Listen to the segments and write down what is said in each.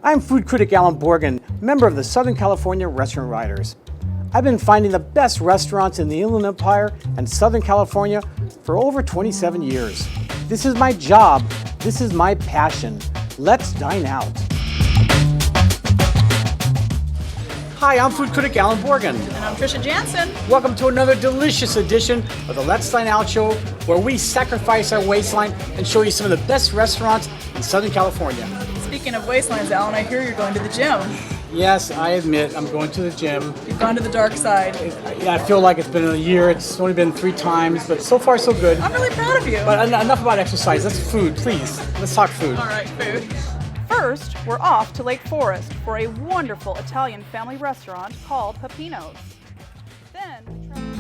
I'm food critic Allan Borgen, member of the Southern California Restaurant Writers. I've been finding the best restaurants in the Inland Empire and Southern California for over 27 years. This is my job. This is my passion. Let's dine out. Hi, I'm food critic Allan Borgen. And I'm Trisha Jansen. Welcome to another delicious edition of the Let's Dine Out show, where we sacrifice our waistline and show you some of the best restaurants in Southern California. Speaking of waistlines, Alan, I hear you're going to the gym. Yes, I admit I'm going to the gym. You've gone to the dark side. I feel like it's been a year. It's only been 3 times, but so far so good. I'm really proud of you. But enough about exercise. Let's food, please. Let's talk food. All right, food. First, we're off to Lake Forest for a wonderful Italian family restaurant called Peppinos. Then we travel.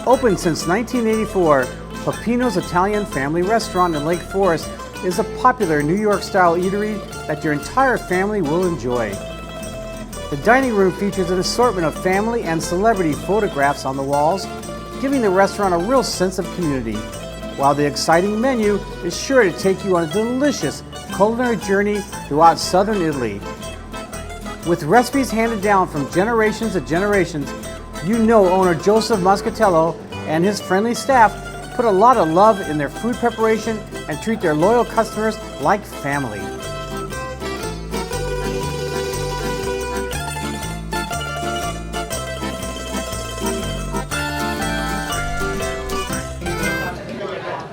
Open since 1984, Peppinos Italian Family Restaurant in Lake Forest is a popular New York-style eatery that your entire family will enjoy. The dining room features an assortment of family and celebrity photographs on the walls, giving the restaurant a real sense of community, while the exciting menu is sure to take you on a delicious culinary journey throughout southern Italy. With recipes handed down from generations to generations, you know owner Joseph Muscatello and his friendly staff put a lot of love in their food preparation and treat their loyal customers like family.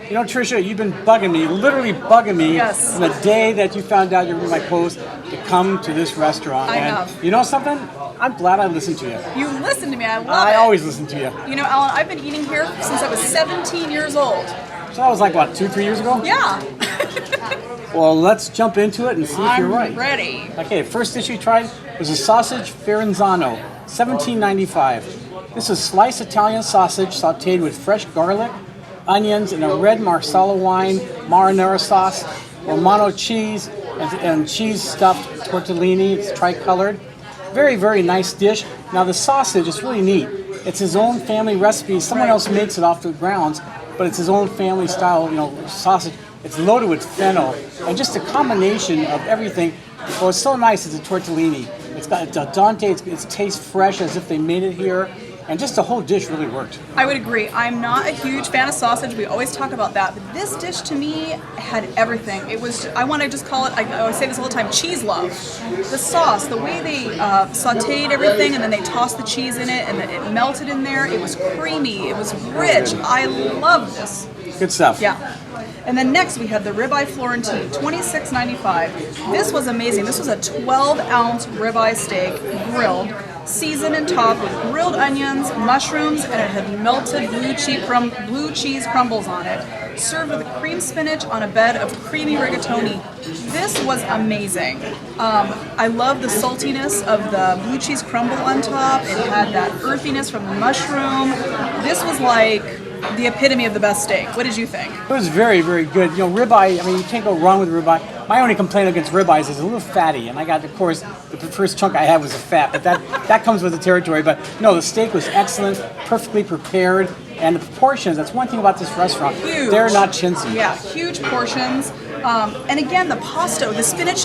You know, Trisha, you've been bugging me, literally bugging me, Yes. from the day that you found out you were my post to come to this restaurant. I and know. You know something? I'm glad I listened to you. You listen to me. I love it. I always listen to you. You know, Alan, I've been eating here since I was 17 years old. So that was like, what, 2-3 years ago? Yeah. Well, let's jump into it and see if you're right. I'm ready. Okay, first dish we tried was a sausage Firenzano, $17.95. This is sliced Italian sausage sauteed with fresh garlic, onions, and a red Marsala wine marinara sauce, Romano cheese, and cheese stuffed tortellini. It's tricolored. Very, very nice dish. Now the sausage is really neat. It's his own family recipe. Someone else makes it off the grounds, but it's his own family style, sausage. It's loaded with fennel, and just a combination of everything. Well, it's so nice. It's a tortellini. It's al dente. It tastes fresh as if they made it here. And just the whole dish really worked. I would agree. I'm not a huge fan of sausage. We always talk about that. But this dish to me had everything. It was, I want to just call it, I always say this all the time, cheese love. The sauce, the way they sauteed everything and then they tossed the cheese in it and then it melted in there. It was creamy. It was rich. I love this. Good stuff. Yeah. And then next we had the ribeye Florentine, $26.95. This was amazing. This was a 12-ounce ribeye steak, grilled, seasoned and topped with grilled onions, mushrooms, and it had melted blue cheese crumbles on it, served with cream spinach on a bed of creamy rigatoni. This was amazing. I love the saltiness of the blue cheese crumble on top. It had that earthiness from the mushroom. This was like the epitome of the best steak. What did you think? It was very, very good. Ribeye, you can't go wrong with ribeye. My only complaint against ribeye is it's a little fatty, and I got, of course, the first chunk I had was the fat, but that comes with the territory. But no, the steak was excellent, perfectly prepared, and the proportions, that's one thing about this restaurant. Huge. They're not chintzy. Yeah, huge portions. And again, the pesto, the spinach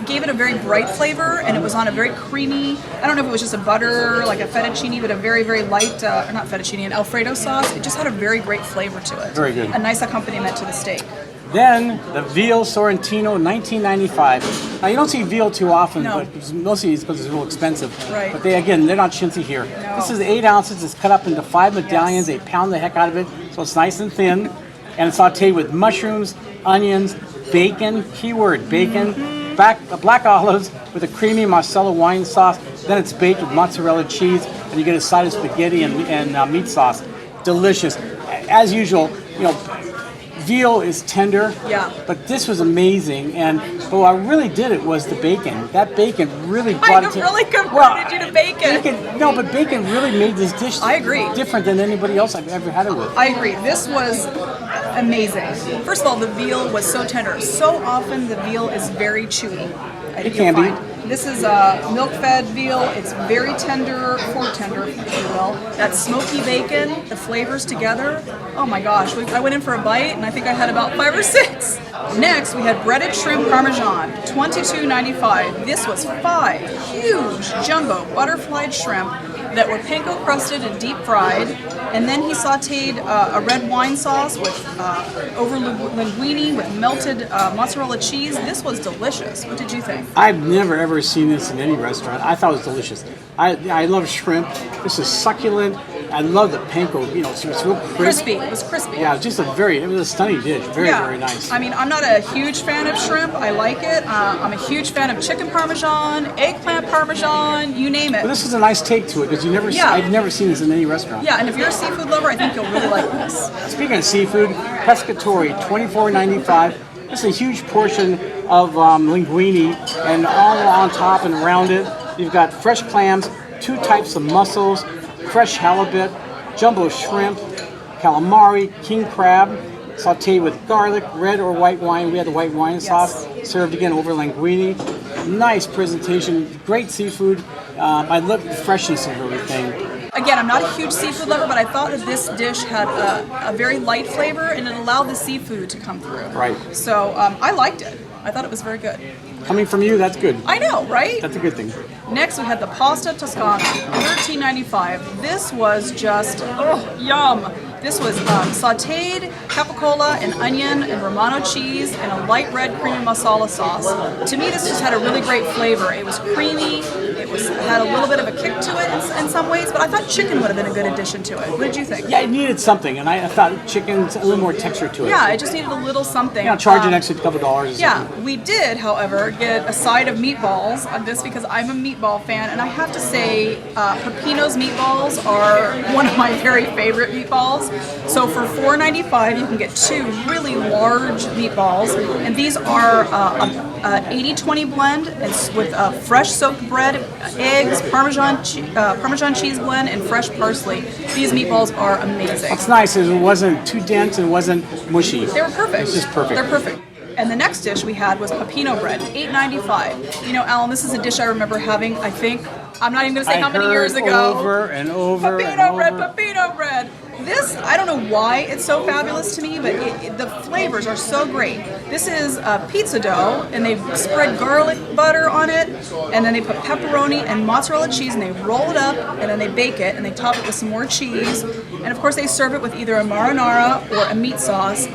gave it a very bright flavor, and it was on a very creamy, I don't know if it was just a butter, like a fettuccine, but a very, very light, or not fettuccine, an Alfredo sauce. It just had a very great flavor to it. Very good. A nice accompaniment to the steak. Then the Veal Sorrentino, $19.95. Now you don't see veal too often, No. but mostly it's because it's real expensive. Right. But they're not chintzy here. No. This is 8 ounces. It's cut up into 5 medallions. Yes. They pound the heck out of it, so it's nice and thin. And it's sauteed with mushrooms, onions, bacon, keyword bacon, black olives with a creamy Marsala wine sauce. Then it's baked with mozzarella cheese, and you get a side of spaghetti and meat sauce. Delicious. As usual, veal is tender, Yeah. but this was amazing. But what really did it was the bacon. That bacon really brought it to... really converted you to bacon. But bacon really made this dish I agree. different than anybody else I've ever had it with. I agree. This was amazing. First of all, the veal was so tender. So often the veal is very chewy. It can be. This is milk-fed veal. It's very tender, fork tender, if you will. That smoky bacon, the flavors together. Oh my gosh, I went in for a bite and I think I had about 5 or 6. Next, we had breaded shrimp parmesan, $22.95. This was 5 huge jumbo butterflied shrimp that were panko crusted and deep fried, and then he sautéed a red wine sauce with over linguine with melted mozzarella cheese. This was delicious. What did you think? I've never ever seen this in any restaurant. I thought it was delicious. I love shrimp. This is succulent. I love the panko. You know, it's real Crispy. It was crispy. Yeah, it was a stunning dish. Very, very nice. I mean, I'm not a huge fan of shrimp. I like it. I'm a huge fan of chicken parmesan, eggplant parmesan, you name it. But this is a nice take to it because I've never seen this in any restaurant. Yeah, and if you're a seafood lover, I think you'll really like this. Speaking of seafood, pescatori, $24.95. This is a huge portion of linguine, and all on top and around it, you've got fresh clams, 2 types of mussels, fresh halibut, jumbo shrimp, calamari, king crab, sauteed with garlic, red or white wine. We had the white wine sauce, served again over linguine. Nice presentation, great seafood. I love the freshness of everything. Again, I'm not a huge seafood lover, but I thought that this dish had a very light flavor and it allowed the seafood to come through. Right. So I liked it. I thought it was very good. Coming from you, that's good. I know, right? That's a good thing. Next, we had the pasta toscana, $13.95. This was just, yum. This was sauteed capicola and onion and Romano cheese and a light red creamy masala sauce. To me, this just had a really great flavor. It was creamy. It had a little bit of a kick to it in some ways, but I thought chicken would have been a good addition to it. What did you think? Yeah, it needed something, and I thought chicken's a little more texture to it. Yeah, it just needed a little something. Yeah, charge an extra couple dollars. Yeah, we did, however, get a side of meatballs on this because I'm a meatball fan, and I have to say, Peppinos meatballs are one of my very favorite meatballs. So for $4.95, you can get 2 really large meatballs, and these are an 80-20 blend with fresh soaked bread, eggs, Parmesan cheese blend, and fresh parsley. These meatballs are amazing. What's nice is it wasn't too dense and it wasn't mushy. They were perfect. It's just perfect. They're perfect. And the next dish we had was Peppino bread, $8.95. You know, Allan, this is a dish I remember having, I think, I'm not even going to say how many years ago. Over and over Peppino bread. This, I don't know why it's so fabulous to me, but the flavors are so great. This is pizza dough, and they spread garlic butter on it, and then they put pepperoni and mozzarella cheese, and they roll it up, and then they bake it, and they top it with some more cheese. And of course, they serve it with either a marinara or a meat sauce.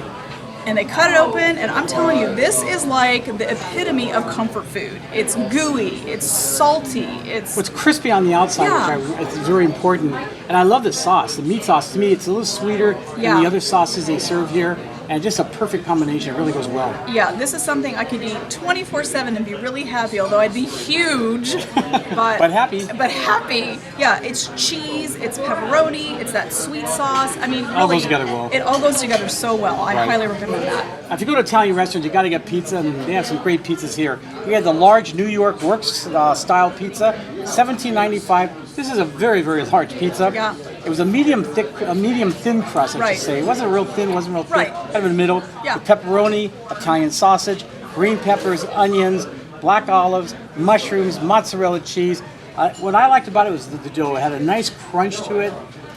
And they cut it open, and I'm telling you, this is like the epitome of comfort food. It's gooey, it's salty, it's crispy on the outside, which is very important. And I love the sauce. The meat sauce, to me, it's a little sweeter than the other sauces they serve here. And just a perfect combination. It really goes well. Yeah, this is something I could eat 24/7 and be really happy, although I'd be huge. But happy. But happy. Yeah, it's cheese, it's pepperoni, it's that sweet sauce. I mean, really, all goes together well. It all goes together so well. I highly recommend that. Now, if you go to Italian restaurants, you got to get pizza, and they have some great pizzas here. We had the large New York Works style pizza, $17.95. This is a very, very large pizza. Yeah. It was a medium thin crust, I should say. It wasn't real thin, wasn't real thick. Right. Kind of in the middle. Yeah. The pepperoni, Italian sausage, green peppers, onions, black olives, mushrooms, mozzarella cheese. What I liked about it was the dough. It had a nice crunch to it,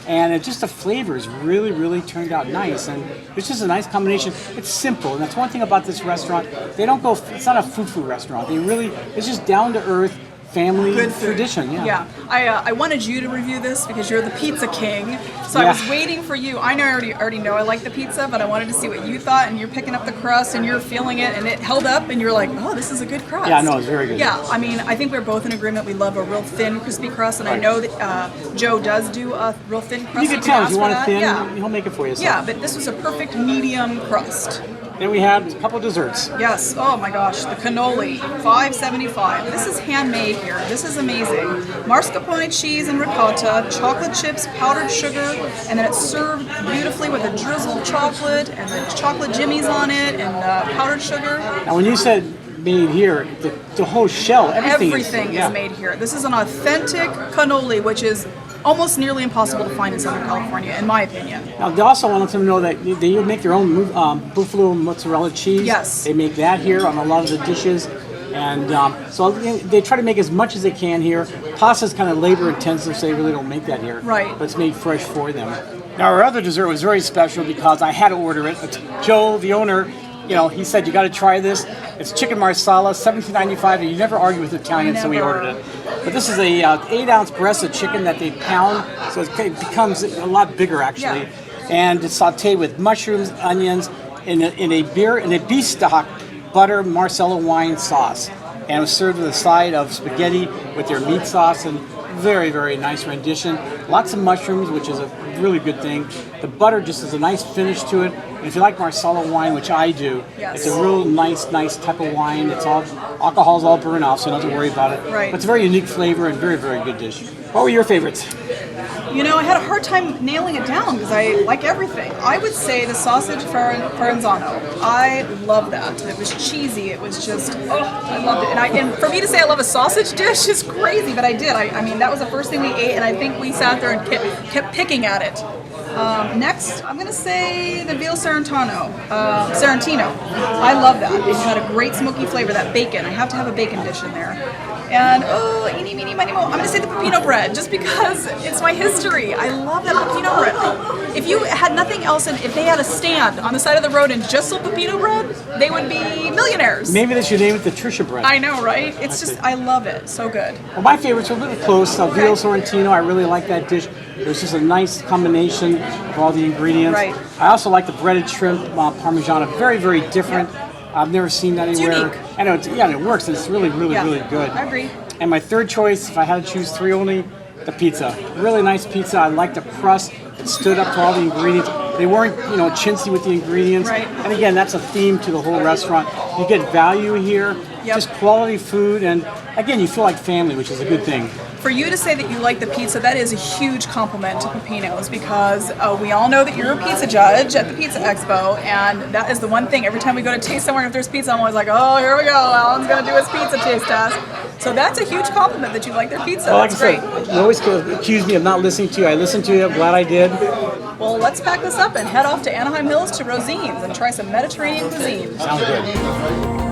and just the flavors really, really turned out nice. And it's just a nice combination. It's simple, and that's one thing about this restaurant. They don't go. It's not a food restaurant. It's just down to earth. Family tradition, Yeah, I wanted you to review this because you're the pizza king. So I was waiting for you. I know I already know I like the pizza, but I wanted to see what you thought. And you're picking up the crust and you're feeling it, and it held up, and you're like, oh, this is a good crust. Yeah, no, it's very good. Yeah, I mean, I think we're both in agreement. We love a real thin, crispy crust, and I know that Joe does do a real thin crust. You can tell if you want it thin, he'll make it for you. So. Yeah, but this was a perfect medium crust. Then we had a couple desserts. Yes. Oh my gosh, the cannoli, $5.75. This is handmade here. This is amazing. Mascarpone cheese and ricotta, chocolate chips, powdered sugar, and then it's served beautifully with a drizzled chocolate and the chocolate jimmies on it and powdered sugar. Now, when you said made here, the whole shell, everything is made here. This is an authentic cannoli, which is almost nearly impossible to find in Southern California, in my opinion. Now, they also wanted to know that they make their own buffalo mozzarella cheese. Yes. They make that here on a lot of the dishes. And so they try to make as much as they can here. Pasta is kind of labor intensive, so they really don't make that here. Right. But it's made fresh for them. Now our other dessert was very special because I had to order it. Joe, the owner, he said, you got to try this. It's chicken marsala, $17.95, and you never argue with Italians, so we ordered it. But this is a 8-ounce breast of chicken that they pound, so it becomes a lot bigger actually. Yeah. And it's sautéed with mushrooms, onions, in a beef stock, butter, Marsala wine sauce. And it was served with a side of spaghetti with their meat sauce, and very, very nice rendition. Lots of mushrooms, which is a really good thing. The butter just has a nice finish to it. And if you like Marsala wine, which I do, yes. It's a real nice type of wine. It's all alcohol's all burned off, so you don't have to worry about it. Right. But it's a very unique flavor and very, very good dish. What were your favorites? I had a hard time nailing it down because I like everything. I would say the sausage faranzano. I love that. It was cheesy. It was just, I loved it. And for me to say I love a sausage dish is crazy, but I did. I mean, that was the first thing we ate, and I think we sat there and kept picking at it. Next, I'm going to say the veal Sorrentino. I love that. It had a great smoky flavor, that bacon. I have to have a bacon dish in there. And, eeny, meeny, miny, mo. I'm going to say the Peppino bread, just because it's my history. I love that Peppino bread. If you had nothing else, and if they had a stand on the side of the road and just sold Peppino bread, they would be millionaires. Maybe they should name it the Trisha bread. I know, right? It's just, I love it. So good. Well, my favorites are a little close. Veal Sorrentino, I really like that dish. There's just a nice combination of all the ingredients. Right. I also like the breaded shrimp Parmigiana. Very, very different. Yep. I've never seen that anywhere. Unique. I know, it works. And it's really, really, really good. I agree. And my third choice, if I had to choose three only, the pizza. Really nice pizza. I like the crust. It stood up to all the ingredients. They weren't, chintzy with the ingredients. Right. And again, that's a theme to the whole restaurant. You get value here, just quality food, and again, you feel like family, which is a good thing. For you to say that you like the pizza, that is a huge compliment to Peppinos, because we all know that you're a pizza judge at the Pizza Expo, and that is the one thing. Every time we go to taste somewhere, if there's pizza, I'm always like, oh, here we go, Alan's going to do his pizza taste test. So that's a huge compliment that you like their pizza. Well, like that's I great. said, you always accuse me of not listening to you. I listened to you. I'm glad I did. Well, let's pack this up and head off to Anaheim Hills to Rosine's and try some Mediterranean cuisine. Sounds good.